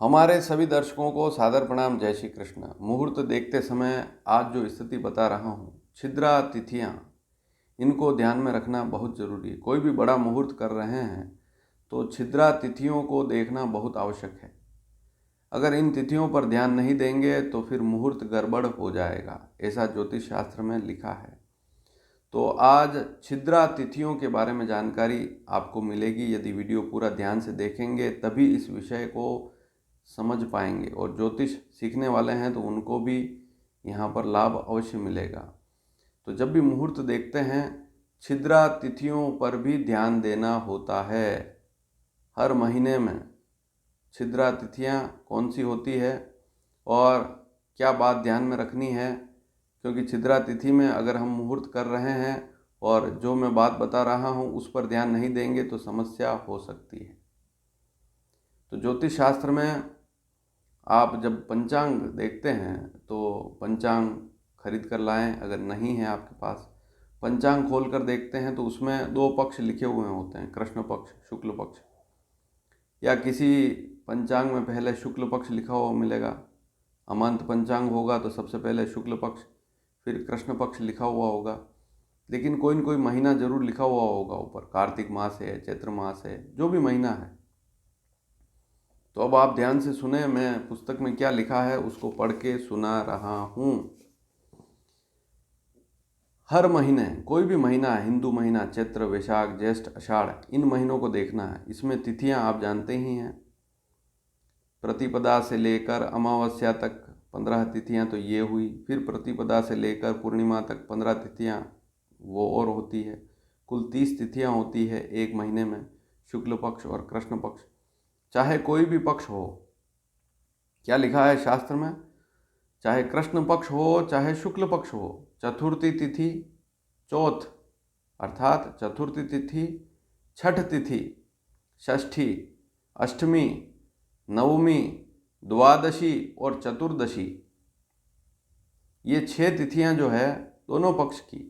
हमारे सभी दर्शकों को सादर प्रणाम। जय श्री कृष्ण। मुहूर्त देखते समय आज जो स्थिति बता रहा हूँ, छिद्रा तिथियाँ, इनको ध्यान में रखना बहुत ज़रूरी है। कोई भी बड़ा मुहूर्त कर रहे हैं तो छिद्रा तिथियों को देखना बहुत आवश्यक है। अगर इन तिथियों पर ध्यान नहीं देंगे तो फिर मुहूर्त गड़बड़ हो जाएगा, ऐसा ज्योतिष शास्त्र में लिखा है। तो आज छिद्रा तिथियों के बारे में जानकारी आपको मिलेगी। यदि वीडियो पूरा ध्यान से देखेंगे तभी इस विषय को समझ पाएंगे, और ज्योतिष सीखने वाले हैं तो उनको भी यहाँ पर लाभ अवश्य मिलेगा। तो जब भी मुहूर्त देखते हैं, छिद्रा तिथियों पर भी ध्यान देना होता है। हर महीने में छिद्रा तिथियाँ कौन सी होती है और क्या बात ध्यान में रखनी है, क्योंकि छिद्रा तिथि में अगर हम मुहूर्त कर रहे हैं और जो मैं बात बता रहा हूँ उस पर ध्यान नहीं देंगे तो समस्या हो सकती है। तो ज्योतिष शास्त्र में आप जब पंचांग देखते हैं तो पंचांग खरीद कर लाएं। अगर नहीं है आपके पास, पंचांग खोल कर देखते हैं तो उसमें दो पक्ष लिखे हुए होते हैं, कृष्ण पक्ष, शुक्ल पक्ष। या किसी पंचांग में पहले शुक्ल पक्ष लिखा हुआ मिलेगा। अमांत पंचांग होगा तो सबसे पहले शुक्ल पक्ष, फिर कृष्ण पक्ष लिखा हुआ होगा। लेकिन कोई न कोई महीना जरूर लिखा हुआ होगा ऊपर, कार्तिक मास है, चैत्र मास है, जो भी महीना है। तो अब आप ध्यान से सुने, मैं पुस्तक में क्या लिखा है उसको पढ़ के सुना रहा हूँ। हर महीने, कोई भी महीना, हिंदू महीना, चैत्र, वैशाख, ज्येष्ठ, आषाढ़, इन महीनों को देखना है। इसमें तिथियां आप जानते ही हैं। प्रतिपदा से लेकर अमावस्या तक 15 तिथियां तो ये हुई। फिर प्रतिपदा से लेकर पूर्णिमा तक 15 तिथियां वो और होती है। कुल 30 तिथियां होती है एक महीने में, शुक्ल पक्ष और कृष्ण पक्ष। चाहे कोई भी पक्ष हो, क्या लिखा है शास्त्र में, चाहे कृष्ण पक्ष हो चाहे शुक्ल पक्ष हो, चतुर्थी तिथि, चौथ अर्थात चतुर्थी तिथि, छठ तिथि, षष्ठी, अष्टमी, नवमी, द्वादशी और चतुर्दशी, ये 6 तिथियां जो है दोनों पक्ष की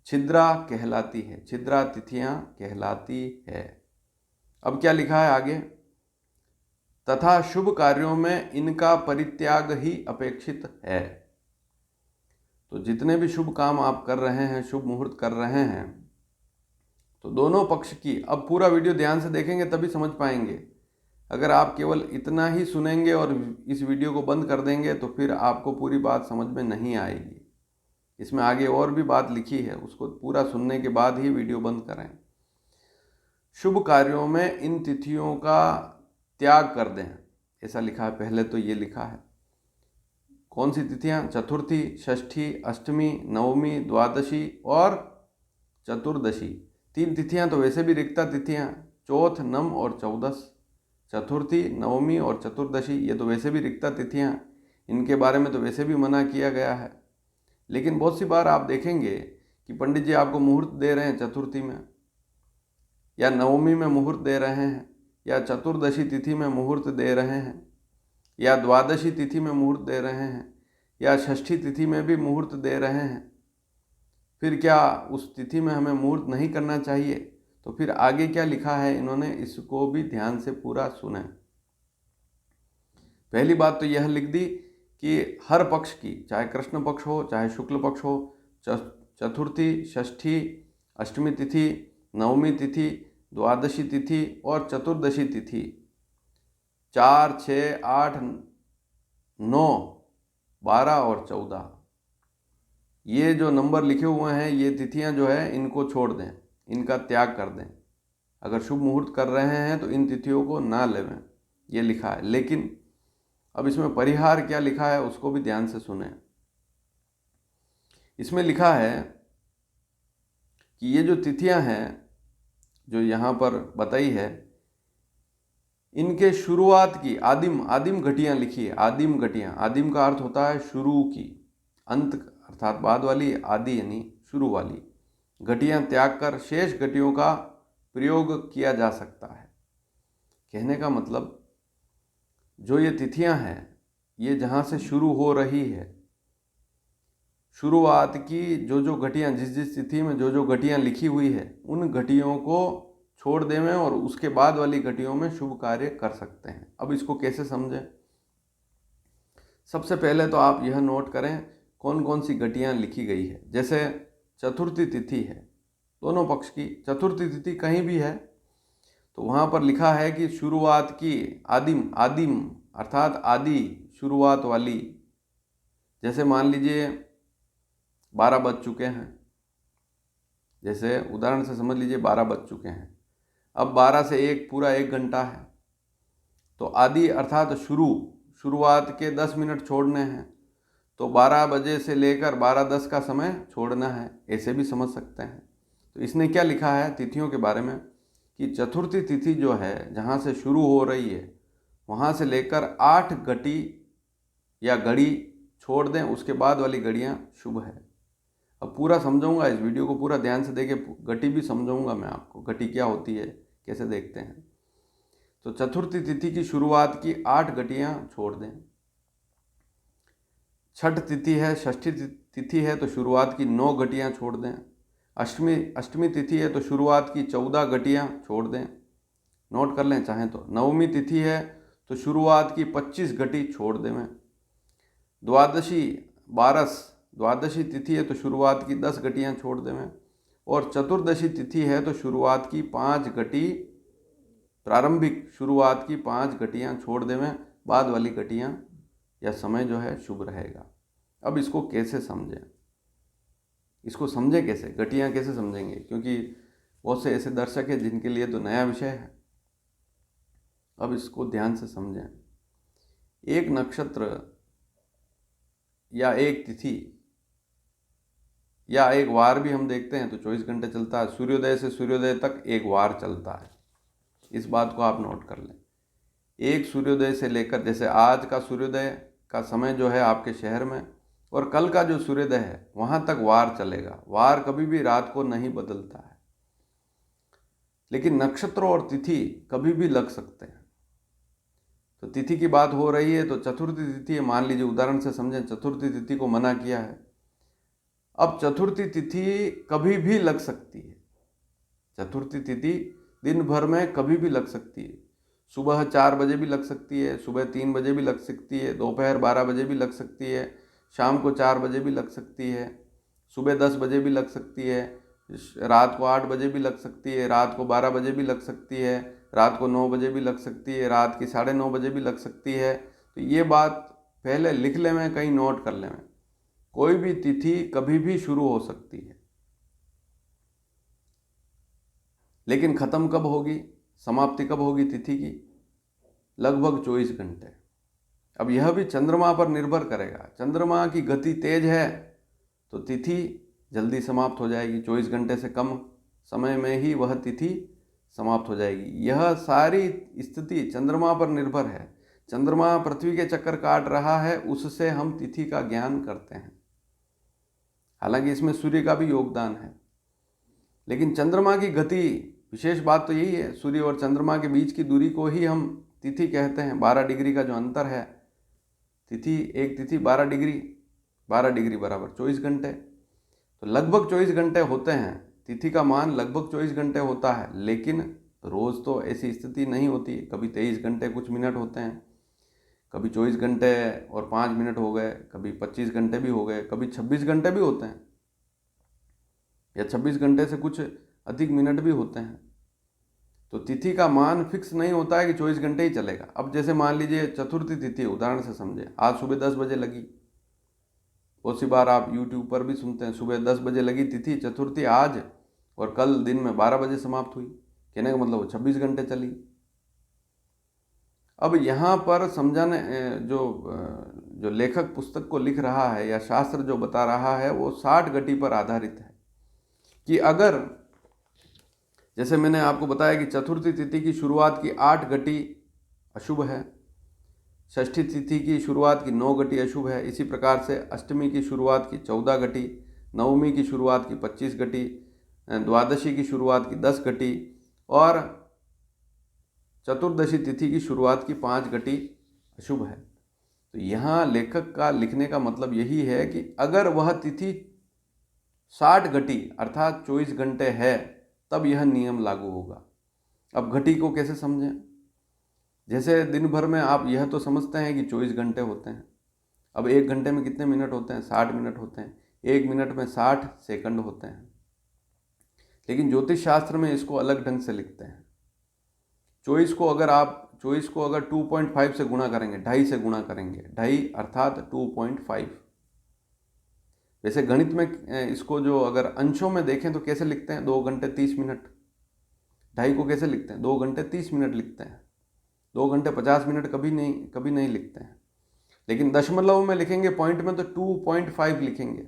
छिद्रा कहलाती है, छिद्रा तिथियां कहलाती है। अब क्या लिखा है आगे, तथा शुभ कार्यों में इनका परित्याग ही अपेक्षित है। तो जितने भी शुभ काम आप कर रहे हैं, शुभ मुहूर्त कर रहे हैं, तो दोनों पक्ष की, अब पूरा वीडियो ध्यान से देखेंगे तभी समझ पाएंगे। अगर आप केवल इतना ही सुनेंगे और इस वीडियो को बंद कर देंगे तो फिर आपको पूरी बात समझ में नहीं आएगी। इसमें आगे और भी बात लिखी है, उसको पूरा सुनने के बाद ही वीडियो बंद करें। शुभ कार्यों में इन तिथियों का त्याग कर दें, ऐसा लिखा है। पहले तो ये लिखा है कौन सी तिथियां, चतुर्थी, षष्ठी, अष्टमी, नवमी, द्वादशी और चतुर्दशी। 3 तिथियां तो वैसे भी रिक्ता तिथियां, चौथ, नम और चौदस। चतुर्थी, नवमी और चतुर्दशी ये तो वैसे भी रिक्ता तिथियां, इनके बारे में तो वैसे भी मना किया गया है। लेकिन बहुत सी बार आप देखेंगे कि पंडित जी आपको मुहूर्त दे रहे हैं चतुर्थी में, या नवमी में मुहूर्त दे रहे हैं, या चतुर्दशी तिथि में मुहूर्त दे रहे हैं, या द्वादशी तिथि में मुहूर्त दे रहे हैं, या षष्ठी तिथि में भी मुहूर्त दे रहे हैं। फिर क्या उस तिथि में हमें मुहूर्त नहीं करना चाहिए? तो फिर आगे क्या लिखा है इन्होंने, इसको भी ध्यान से पूरा सुने। पहली बात तो यह लिख दी कि हर पक्ष की, चाहे कृष्ण पक्ष हो चाहे शुक्ल पक्ष हो, चतुर्थी, षष्ठी, अष्टमी तिथि, नवमी तिथि, द्वादशी तिथि और चतुर्दशी तिथि, 4, 6, 8, 9, 12 और 14, ये जो नंबर लिखे हुए हैं, ये तिथियां जो है इनको छोड़ दें, इनका त्याग कर दें। अगर शुभ मुहूर्त कर रहे हैं तो इन तिथियों को ना लेवें, ये लिखा है। लेकिन अब इसमें परिहार क्या लिखा है उसको भी ध्यान से सुने। इसमें लिखा है कि ये जो तिथियां हैं जो यहाँ पर बताई है, इनके शुरुआत की आदिम घटियां लिखी है। आदिम घटियां, आदिम का अर्थ होता है शुरू की, अंत अर्थात बाद वाली, आदि यानी शुरू वाली घटियां त्याग कर शेष घटियों का प्रयोग किया जा सकता है। कहने का मतलब, जो ये तिथियां हैं, ये जहाँ से शुरू हो रही है, शुरुआत की जो घटियां, जिस तिथि में जो घटियां लिखी हुई है, उन घटियों को छोड़ देवें और उसके बाद वाली घटियों में शुभ कार्य कर सकते हैं। अब इसको कैसे समझें? सबसे पहले तो आप यह नोट करें कौन कौन सी घटियां लिखी गई है। जैसे चतुर्थी तिथि है, दोनों पक्ष की चतुर्थी तिथि कहीं भी है तो वहाँ पर लिखा है कि शुरुआत की आदिम आदिम अर्थात आदि शुरुआत वाली। जैसे मान लीजिए 12 बज चुके हैं, जैसे उदाहरण से समझ लीजिए 12 बज चुके हैं, अब 12 से 1 पूरा 1 घंटा है, तो आदि अर्थात शुरुआत के 10 मिनट छोड़ने हैं, तो 12 बजे से लेकर 12:10 का समय छोड़ना है, ऐसे भी समझ सकते हैं। तो इसने क्या लिखा है तिथियों के बारे में कि चतुर्थी तिथि जो है जहाँ से शुरू हो रही है वहाँ से लेकर 8 घटी या घड़ी छोड़ दें, उसके बाद वाली घड़ियाँ शुभ है। अब पूरा समझाऊंगा, इस वीडियो को पूरा ध्यान से देखें, घटी भी समझाऊंगा मैं आपको, घटी क्या होती है कैसे देखते हैं। तो चतुर्थी तिथि की शुरुआत की 8 घटियां छोड़ दें। छठ तिथि है, षष्ठी तिथि है तो शुरुआत की 9 घटियां छोड़ दें। अष्टमी तिथि है तो शुरुआत की 14 घटियां छोड़ दें, नोट कर लें चाहें तो। नवमी तिथि है तो शुरुआत की 25 घटी छोड़ दें। द्वादशी तिथि है तो शुरुआत की 10 घटियां छोड़ दें। और चतुर्दशी तिथि है तो शुरुआत की 5 घटी, प्रारंभिक शुरुआत की 5 घटियां छोड़ देवें, बाद वाली घटियां या समय जो है शुभ रहेगा। अब इसको कैसे समझें, इसको समझें कैसे, घटियां कैसे समझेंगे, क्योंकि बहुत से ऐसे दर्शक हैं जिनके लिए तो नया विषय है। अब इसको ध्यान से समझें। एक नक्षत्र या एक तिथि या एक वार भी हम देखते हैं तो 24 घंटे चलता है। सूर्योदय से सूर्योदय तक एक वार चलता है, इस बात को आप नोट कर लें। एक सूर्योदय से लेकर, जैसे आज का सूर्योदय का समय जो है आपके शहर में, और कल का जो सूर्योदय है वहाँ तक वार चलेगा। वार कभी भी रात को नहीं बदलता है, लेकिन नक्षत्र और तिथि कभी भी लग सकते हैं। तो तिथि की बात हो रही है तो चतुर्थी तिथि है, मान लीजिए उदाहरण से समझें, चतुर्थी तिथि को मना किया है। अब चतुर्थी तिथि कभी भी लग सकती है। चतुर्थी तिथि दिन भर में कभी भी लग सकती है। सुबह 4 बजे भी लग सकती है, सुबह 3 बजे भी लग सकती है, दोपहर 12 बजे भी लग सकती है, शाम को 4 बजे भी लग सकती है, सुबह 10 बजे भी लग सकती है, रात को 8 बजे भी लग सकती है, रात को 12 बजे भी लग सकती है, रात को 9 बजे भी लग सकती है, रात की 9:30 बजे भी लग सकती है। तो ये बात पहले लिख लें, मैं कहीं नोट कर लें। कोई भी तिथि कभी भी शुरू हो सकती है, लेकिन ख़त्म कब होगी, समाप्ति कब होगी तिथि की? लगभग 24 घंटे। अब यह भी चंद्रमा पर निर्भर करेगा। चंद्रमा की गति तेज है तो तिथि जल्दी समाप्त हो जाएगी, 24 घंटे से कम समय में ही वह तिथि समाप्त हो जाएगी। यह सारी स्थिति चंद्रमा पर निर्भर है। चंद्रमा पृथ्वी के चक्कर काट रहा है, उससे हम तिथि का ज्ञान करते हैं। हालांकि इसमें सूर्य का भी योगदान है, लेकिन चंद्रमा की गति, विशेष बात तो यही है, सूर्य और चंद्रमा के बीच की दूरी को ही हम तिथि कहते हैं। 12 डिग्री का जो अंतर है, एक तिथि 12 डिग्री बराबर 24 घंटे, तो लगभग 24 घंटे होते हैं। तिथि का मान लगभग 24 घंटे होता है, लेकिन रोज़ तो ऐसी स्थिति नहीं होती। कभी 23 घंटे कुछ मिनट होते हैं, कभी 24 घंटे और 5 मिनट हो गए, कभी 25 घंटे भी हो गए, कभी 26 घंटे भी होते हैं, या 26 घंटे से कुछ अधिक मिनट भी होते हैं। तो तिथि का मान फिक्स नहीं होता है कि 24 घंटे ही चलेगा। अब जैसे मान लीजिए चतुर्थी तिथि, उदाहरण से समझे, आज सुबह 10 बजे लगी। बहुत सी बार आप YouTube पर भी सुनते हैं, सुबह 10 बजे लगी तिथि चतुर्थी आज, और कल दिन में 12 बजे समाप्त हुई। कहने का मतलब वो 26 घंटे चली। अब यहाँ पर समझाने जो लेखक पुस्तक को लिख रहा है या शास्त्र जो बता रहा है वो 60 घटी पर आधारित है। कि अगर, जैसे मैंने आपको बताया कि चतुर्थी तिथि की शुरुआत की 8 घटी अशुभ है, षष्ठी तिथि की शुरुआत की 9 घटी अशुभ है, इसी प्रकार से अष्टमी की शुरुआत की 14 घटी, नवमी की शुरुआत की 25 घटी, द्वादशी की शुरुआत की 10 घटी और चतुर्दशी तिथि की शुरुआत की 5 घटी अशुभ है। तो यहाँ लेखक का लिखने का मतलब यही है कि अगर वह तिथि 60 घटी अर्थात 24 घंटे है तब यह नियम लागू होगा। अब घटी को कैसे समझें? जैसे दिन भर में आप यह तो समझते हैं कि 24 घंटे होते हैं। अब 1 घंटे में कितने मिनट होते हैं? 60 मिनट होते हैं। 1 मिनट में 60 सेकंड होते हैं। लेकिन ज्योतिष शास्त्र में इसको अलग ढंग से लिखते हैं। 24 को अगर 2.5 से गुणा करेंगे, 2.5 से गुणा करेंगे, 2.5 अर्थात 2.5। वैसे गणित में इसको जो अगर अंशों में देखें तो कैसे लिखते हैं? 2 घंटे 30 मिनट। 2.5 को कैसे लिखते हैं? 2 घंटे 30 मिनट लिखते हैं। 2 घंटे 50 मिनट कभी नहीं लिखते हैं। लेकिन दशमलव में लिखेंगे, पॉइंट में, तो 2.5 लिखेंगे।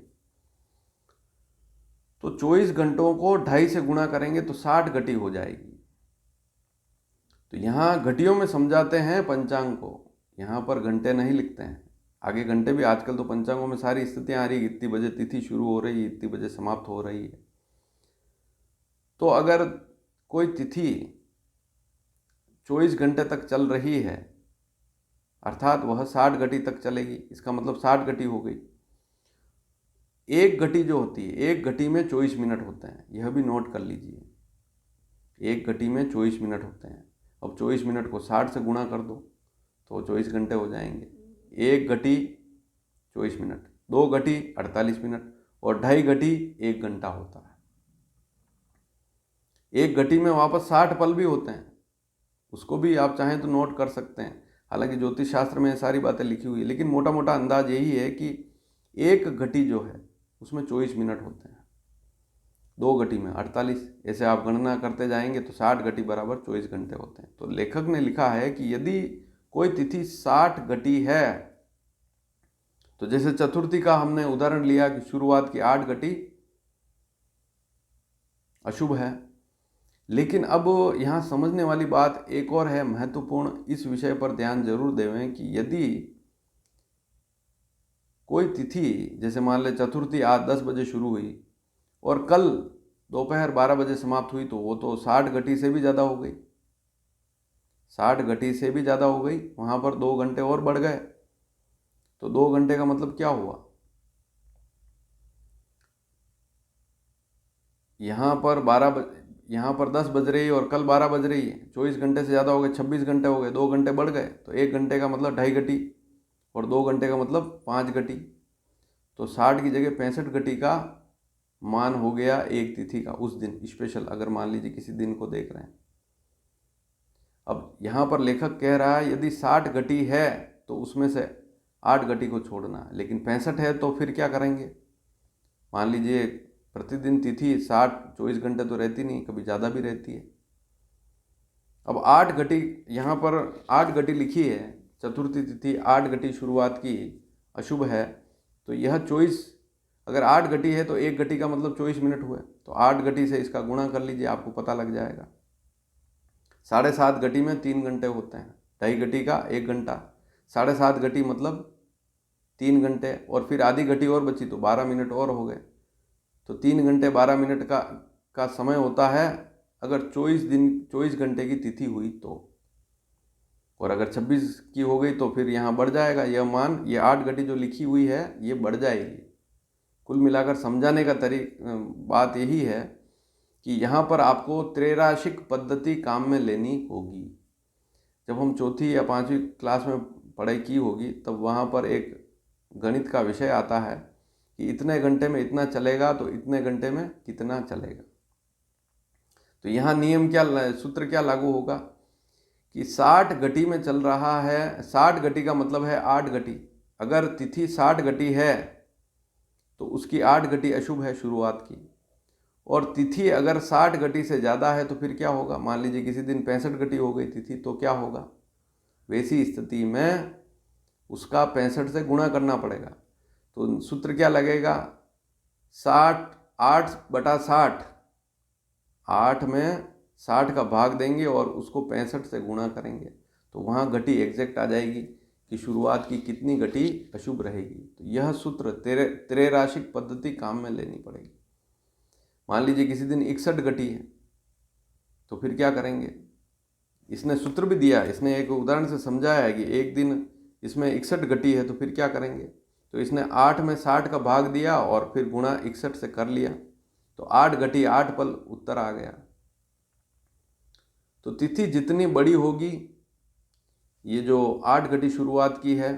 तो 24 घंटों को 2.5 से गुणा करेंगे तो 60 घटी हो जाएगी। तो यहाँ घटियों में समझाते हैं पंचांग को, यहाँ पर घंटे नहीं लिखते हैं। आगे घंटे भी आजकल तो पंचांगों में सारी स्थितियाँ आ रही है, इतनी बजे तिथि शुरू हो रही है, इतनी बजे समाप्त हो रही है। तो अगर कोई तिथि 24 घंटे तक चल रही है अर्थात वह 60 घटी तक चलेगी, इसका मतलब 60 घटी हो गई। एक घटी जो होती है, एक घटी में 24 मिनट होते हैं, यह भी नोट कर लीजिए। एक घटी में 24 मिनट होते हैं। अब 24 मिनट को 60 से गुणा कर दो तो 24 घंटे हो जाएंगे। एक घटी 24 मिनट, 2 घटी 48 मिनट और 2.5 घटी 1 घंटा होता है। एक घटी में वापस 60 पल भी होते हैं, उसको भी आप चाहें तो नोट कर सकते हैं। हालांकि ज्योतिष शास्त्र में सारी बातें लिखी हुई है, लेकिन मोटा मोटा अंदाज यही है कि एक घटी जो है उसमें 24 मिनट होते हैं, 2 घटी में 48। ऐसे आप गणना करते जाएंगे तो 60 घटी बराबर 24 घंटे होते हैं। तो लेखक ने लिखा है कि यदि कोई तिथि 60 घटी है, तो जैसे चतुर्थी का हमने उदाहरण लिया कि शुरुआत की 8 घटी अशुभ है। लेकिन अब यहाँ समझने वाली बात एक और है महत्वपूर्ण, इस विषय पर ध्यान जरूर देवें कि यदि कोई तिथि, जैसे मान ले चतुर्थी आज 10 बजे शुरू हुई और कल दोपहर 12 बजे समाप्त हुई, तो वो तो 60 घटी से भी ज़्यादा हो गई। 60 घटी से भी ज़्यादा हो गई, वहाँ पर 2 घंटे और बढ़ गए। तो 2 घंटे का मतलब क्या हुआ? यहाँ पर 10 बज रही है और कल 12 बज रही है, 24 घंटे से ज़्यादा हो गए, 26 घंटे हो गए, 2 घंटे बढ़ गए। तो 1 घंटे का मतलब 2.5 घटी और 2 घंटे का मतलब 5 घटी। तो 60 की जगह 65 घटी का मान हो गया एक तिथि का, उस दिन स्पेशल, अगर मान लीजिए किसी दिन को देख रहे हैं। अब यहाँ पर लेखक कह रहा है यदि 60 घटी है तो उसमें से 8 घटी को छोड़ना है, लेकिन 65 है तो फिर क्या करेंगे? मान लीजिए प्रतिदिन तिथि 24 घंटे तो रहती नहीं, कभी ज़्यादा भी रहती है। अब 8 घटी, यहाँ पर 8 घटी लिखी है, चतुर्थी तिथि 8 घटी शुरुआत की अशुभ है। तो यह 24, अगर 8 घटी है तो 1 घटी का मतलब 24 मिनट हुए, तो 8 घटी से इसका गुणा कर लीजिए, आपको पता लग जाएगा। 7.5 घटी में 3 घंटे होते हैं, 2.5 घटी का 1 घंटा, 7.5 घटी मतलब 3 घंटे, और फिर आधी घटी और बची तो 12 मिनट और हो गए। तो 3 घंटे 12 मिनट का समय होता है अगर 24 घंटे की तिथि हुई तो। और अगर 26 की हो गई तो फिर यहाँ बढ़ जाएगा यह मान, ये 8 घटी जो लिखी हुई है ये बढ़ जाएगी। कुल मिलाकर समझाने का बात यही है कि यहाँ पर आपको त्रैराशिक पद्धति काम में लेनी होगी। जब हम चौथी या 5वीं क्लास में पढ़ाई की होगी तब वहाँ पर एक गणित का विषय आता है कि इतने घंटे में इतना चलेगा तो इतने घंटे में कितना चलेगा। तो यहाँ नियम क्या, सूत्र क्या लागू होगा कि 60 घटी में चल रहा है, 60 घटी का मतलब है 8 घटी। अगर तिथि 60 घटी है तो उसकी 8 घटी अशुभ है शुरुआत की, और तिथि अगर 60 घटी से ज़्यादा है तो फिर क्या होगा? मान लीजिए किसी दिन 65 घटी हो गई तिथि, तो क्या होगा? वैसी स्थिति में उसका 65 से गुणा करना पड़ेगा। तो सूत्र क्या लगेगा? 8/60, 8 में 60 का भाग देंगे और उसको 65 से गुणा करेंगे, तो वहाँ घटी एग्जैक्ट आ जाएगी कि शुरुआत की कितनी घटी अशुभ रहेगी। तो यह सूत्र त्रैराशिक पद्धति काम में लेनी पड़ेगी। मान लीजिए किसी दिन 61 घटी है तो फिर क्या करेंगे? इसने सूत्र भी दिया, इसने एक उदाहरण से समझाया है कि एक दिन इसमें 61 घटी है तो फिर क्या करेंगे? तो इसने 8 में 60 का भाग दिया और फिर गुणा 61 से कर लिया, तो 8 घटी 8 पल उत्तर आ गया। तो तिथि जितनी बड़ी होगी, ये जो 8 घटी शुरुआत की है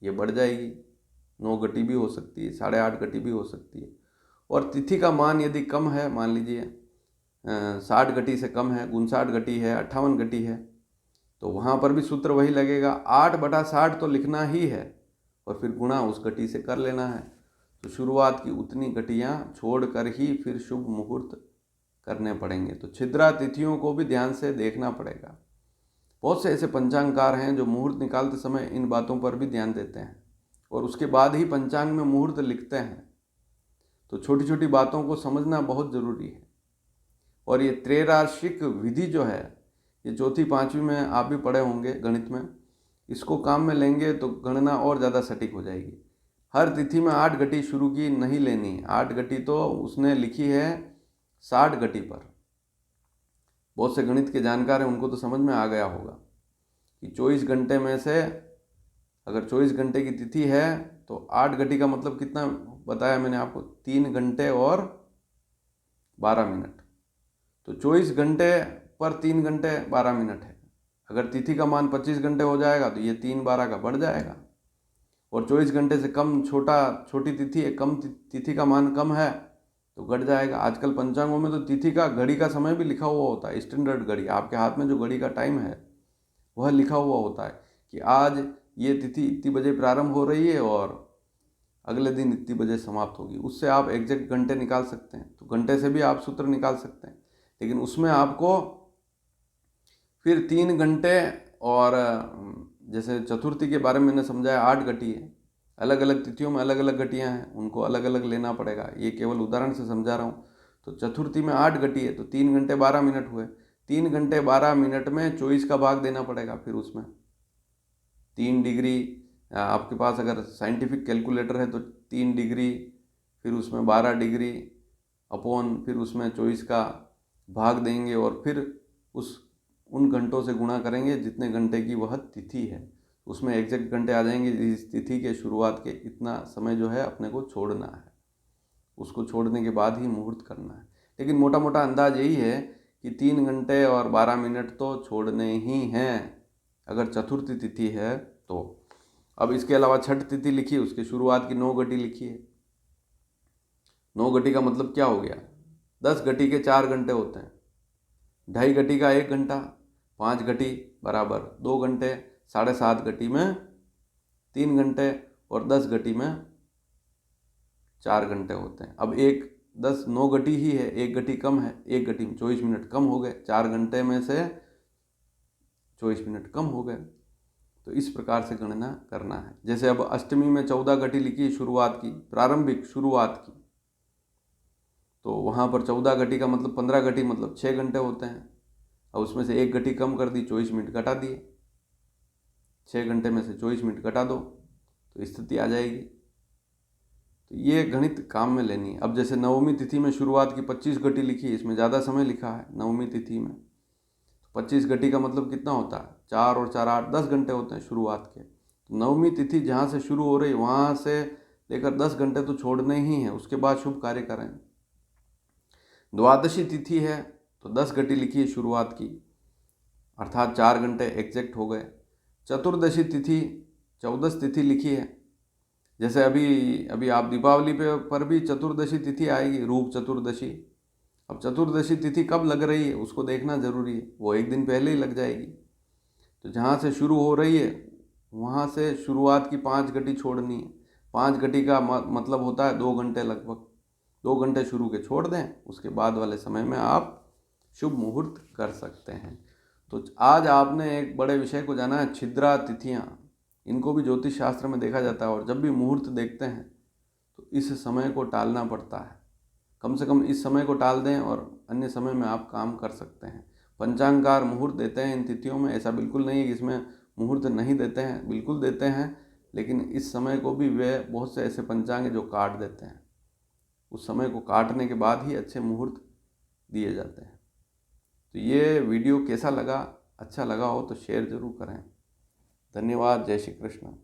ये बढ़ जाएगी, 9 घटी भी हो सकती है, 8.5 घटी भी हो सकती है। और तिथि का मान यदि कम है, मान लीजिए 60 घटी से कम है, 59 घटी है, 58 घटी है, तो वहाँ पर भी सूत्र वही लगेगा, 8/60 तो लिखना ही है और फिर गुणा उस घटी से कर लेना है। तो शुरुआत की उतनी घटियाँ छोड़ कर ही फिर शुभ मुहूर्त करने पड़ेंगे। तो छिद्रा तिथियों को भी ध्यान से देखना पड़ेगा। बहुत से ऐसे पंचांगकार हैं जो मुहूर्त निकालते समय इन बातों पर भी ध्यान देते हैं और उसके बाद ही पंचांग में मुहूर्त लिखते हैं। तो छोटी छोटी बातों को समझना बहुत ज़रूरी है। और ये त्रैराशिक विधि जो है, ये चौथी पाँचवीं में आप भी पढ़े होंगे गणित में, इसको काम में लेंगे तो गणना और ज़्यादा सटीक हो जाएगी। हर तिथि में 8 घटी शुरू की नहीं लेनी, 8 घटी तो उसने लिखी है 60 घटी पर। बहुत से गणित के जानकार हैं, उनको तो समझ में आ गया होगा कि 24 घंटे में से अगर 24 घंटे की तिथि है तो 8 घटी का मतलब कितना बताया मैंने आपको, 3 घंटे और 12 मिनट। तो 24 घंटे पर 3 घंटे 12 मिनट है। अगर तिथि का मान 25 घंटे हो जाएगा तो ये 3/12 का बढ़ जाएगा। और 24 घंटे से कम छोटी तिथि है, कम तिथि का मान कम है तो घट जाएगा। आजकल पंचांगों में तो तिथि का घड़ी का समय भी लिखा हुआ होता है, स्टैंडर्ड घड़ी, आपके हाथ में जो घड़ी का टाइम है वह लिखा हुआ होता है कि आज ये तिथि इतनी बजे प्रारंभ हो रही है और अगले दिन इतनी बजे समाप्त होगी। उससे आप एग्जैक्ट घंटे निकाल सकते हैं। तो घंटे से भी आप सूत्र निकाल सकते हैं, लेकिन उसमें आपको फिर 3 घंटे और जैसे चतुर्थी के बारे में मैंने समझाया 8 घटी है, अलग अलग तिथियों में अलग अलग घटियाँ हैं, उनको अलग अलग लेना पड़ेगा। ये केवल उदाहरण से समझा रहा हूँ। तो चतुर्थी में 8 घटी है तो 3 घंटे 12 मिनट हुए, 3 घंटे 12 मिनट में 24 का भाग देना पड़ेगा। फिर उसमें 3 डिग्री, आपके पास अगर साइंटिफिक कैलकुलेटर है तो 3 डिग्री, फिर उसमें 12 डिग्री अपॉन फिर उसमें 24 का भाग देंगे और फिर उन घंटों से गुणा करेंगे जितने घंटे की वह तिथि है। उसमें एग्जैक्ट घंटे आ जाएंगे। इस तिथि के शुरुआत के इतना समय जो है अपने को छोड़ना है, उसको छोड़ने के बाद ही मुहूर्त करना है। लेकिन मोटा मोटा अंदाज यही है कि 3 घंटे और 12 मिनट तो छोड़ने ही हैं अगर चतुर्थी तिथि है तो। अब इसके अलावा छठ तिथि लिखी, उसकी शुरुआत की 9 घटी लिखी है। 9 घटी का मतलब क्या हो गया, 10 घटी के 4 घंटे होते हैं, 2.5 घटी का 1 घंटा, 5 घटी बराबर 2 घंटे, 7.5 घटी में 3 घंटे और 10 घटी में 4 घंटे होते हैं। अब 9 घटी ही है, 1 घटी कम है, 1 घटी में 24 मिनट कम हो गए, 4 घंटे में से 24 मिनट कम हो गए। तो इस प्रकार से गणना करना है। जैसे अब अष्टमी में 14 घटी लिखी शुरुआत की, प्रारंभिक शुरुआत की, तो वहाँ पर 14 घटी का मतलब 15 घटी मतलब 6 घंटे होते हैं। अब उसमें से 1 घटी कम कर दी, 24 मिनट घटा दिए, 6 घंटे में से 24 मिनट घटा दो तो स्थिति आ जाएगी। तो ये गणित काम में लेनी है। अब जैसे नवमी तिथि में शुरुआत की 25 घटी लिखी, इसमें ज़्यादा समय लिखा है नवमी तिथि में, तो 25 घटी का मतलब कितना होता है, 4 और 4 8 10 घंटे होते हैं शुरुआत के। तो नवमी तिथि जहाँ से शुरू हो रही है वहाँ से लेकर 10 घंटे तो छोड़ने ही हैं, उसके बाद शुभ कार्य करें। द्वादशी तिथि है तो 10 घटी लिखी है शुरुआत की, अर्थात 4 घंटे एग्जैक्ट हो गए। चतुर्दशी तिथि 14 तिथि लिखी है, जैसे अभी आप दीपावली पर भी चतुर्दशी तिथि आएगी, रूप चतुर्दशी। अब चतुर्दशी तिथि कब लग रही है उसको देखना जरूरी है, वो एक दिन पहले ही लग जाएगी। तो जहाँ से शुरू हो रही है वहाँ से शुरुआत की 5 घटी छोड़नी है। 5 घटी का मतलब होता है 2 घंटे, लगभग 2 घंटे शुरू के छोड़ दें, उसके बाद वाले समय में आप शुभ मुहूर्त कर सकते हैं। तो आज आपने एक बड़े विषय को जाना है, छिद्रा तिथियाँ। इनको भी ज्योतिष शास्त्र में देखा जाता है और जब भी मुहूर्त देखते हैं तो इस समय को टालना पड़ता है। कम से कम इस समय को टाल दें और अन्य समय में आप काम कर सकते हैं। पंचांगकार मुहूर्त देते हैं इन तिथियों में, ऐसा बिल्कुल नहीं है कि इसमें मुहूर्त नहीं देते हैं, बिल्कुल देते हैं, लेकिन इस समय को भी वे बहुत से ऐसे पंचांग हैं जो काट देते हैं। उस समय को काटने के बाद ही अच्छे मुहूर्त दिए जाते हैं। तो ये वीडियो कैसा लगा, अच्छा लगा हो तो शेयर ज़रूर करें। धन्यवाद। जय श्री कृष्ण।